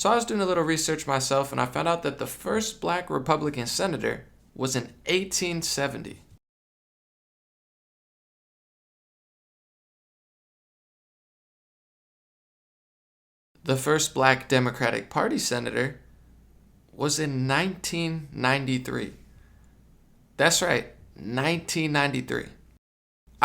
So I was doing a little research myself and I found out that the first black Republican senator was in 1870. The first black Democratic Party senator was in 1993. That's right, 1993.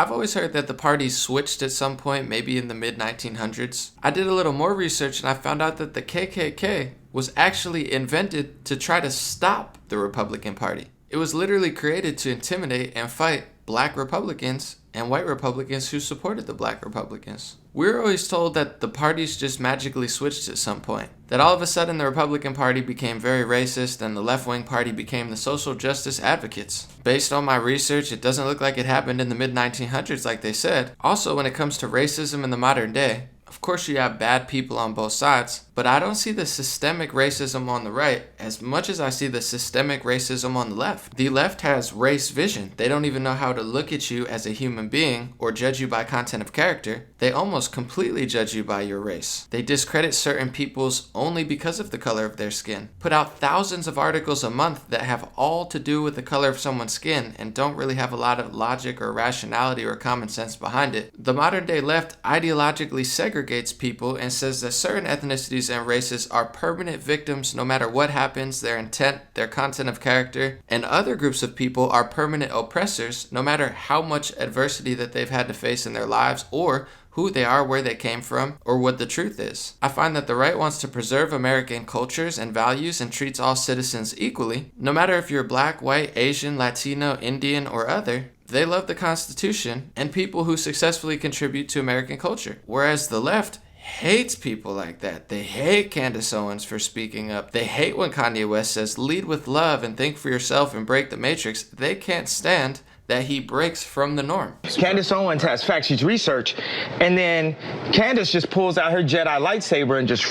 I've always heard that the parties switched at some point, maybe in the mid 1900s. I did a little more research and I found out that the KKK was actually invented to try to stop the Republican Party. It was literally created to intimidate and fight black Republicans and white Republicans who supported the black Republicans. We were always told that the parties just magically switched at some point. That all of a sudden the Republican Party became very racist and the left-wing party became the social justice advocates. Based on my research, it doesn't look like it happened in the mid-1900s like they said. Also, when it comes to racism in the modern day, of course you have bad people on both sides, but I don't see the systemic racism on the right as much as I see the systemic racism on the left. The left has race vision. They don't even know how to look at you as a human being or judge you by content of character. They almost completely judge you by your race. They discredit certain peoples only because of the color of their skin. Put out thousands of articles a month that have all to do with the color of someone's skin and don't really have a lot of logic or rationality or common sense behind it. The modern day left ideologically segregates people and says that certain ethnicities and races are permanent victims no matter what happens, their intent, their content of character, and other groups of people are permanent oppressors no matter how much adversity that they've had to face in their lives or who they are, where they came from, or what the truth is. I find that the right wants to preserve American cultures and values and treats all citizens equally, no matter if you're black, white, Asian, Latino, Indian, or other. They love the Constitution and people who successfully contribute to American culture. Whereas the left hates people like that. They hate Candace Owens for speaking up. They hate when Kanye West says, lead with love and think for yourself and break the matrix. They can't stand that he breaks from the norm. Candace Owens has fact sheets research, and then Candace just pulls out her Jedi lightsaber and just,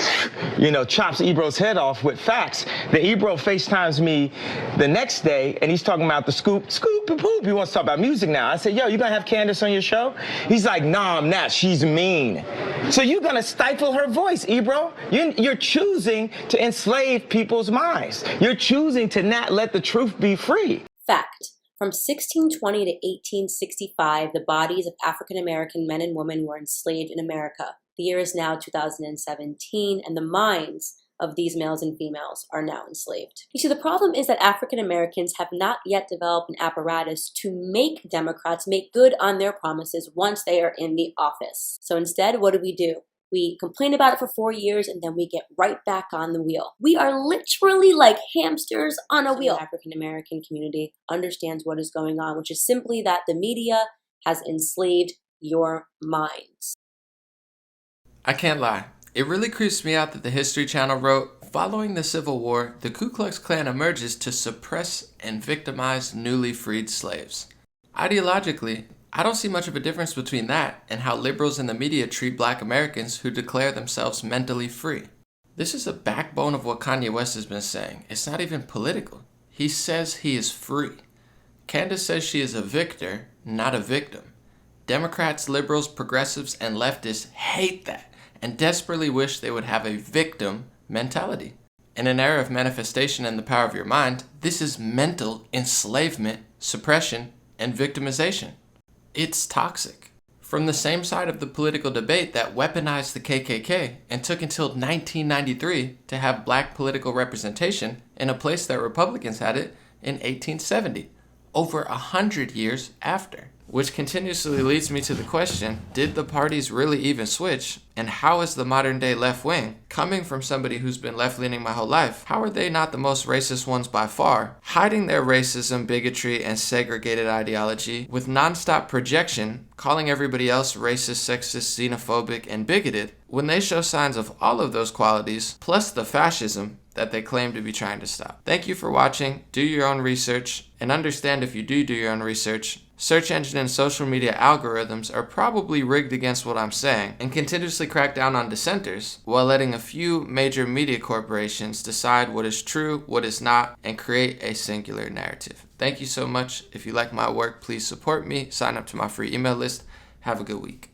chops Ebro's head off with facts. Then Ebro FaceTimes me the next day, and he's talking about the scoop and poop. He wants to talk about music now. I said, yo, you gonna have Candace on your show? He's like, nah, I'm not. She's mean. So you're gonna stifle her voice, Ebro. You're choosing to enslave people's minds. You're choosing to not let the truth be free. Fact. From 1620 to 1865, the bodies of African American men and women were enslaved in America. The year is now 2017, and the minds of these males and females are now enslaved. You see, the problem is that African Americans have not yet developed an apparatus to make Democrats make good on their promises once they are in the office. So instead, what do? We complain about it for 4 years and then we get right back on the wheel. We are literally like hamsters on a wheel. The African American community understands what is going on, which is simply that the media has enslaved your minds. I can't lie. It really creeps me out that the History Channel wrote, following the Civil War, the Ku Klux Klan emerges to suppress and victimize newly freed slaves. Ideologically, I don't see much of a difference between that and how liberals in the media treat black Americans who declare themselves mentally free. This is a backbone of what Kanye West has been saying. It's not even political. He says he is free. Candace says she is a victor, not a victim. Democrats, liberals, progressives, and leftists hate that and desperately wish they would have a victim mentality. In an era of manifestation and the power of your mind, this is mental enslavement, suppression, and victimization. It's toxic. From the same side of the political debate that weaponized the KKK and took until 1993 to have black political representation in a place that Republicans had it in 1870, over 100 years after. Which continuously leads me to the question, did the parties really even switch? And how is the modern day left wing, coming from somebody who's been left leaning my whole life, how are they not the most racist ones by far, hiding their racism, bigotry, and segregated ideology with nonstop projection, calling everybody else racist, sexist, xenophobic, and bigoted, when they show signs of all of those qualities, plus the fascism that they claim to be trying to stop. Thank you for watching. Do your own research, and understand if you do your own research, search engine and social media algorithms are probably rigged against what I'm saying and continuously crack down on dissenters while letting a few major media corporations decide what is true, what is not, and create a singular narrative. Thank you so much. If you like my work, please support me. Sign up to my free email list. Have a good week.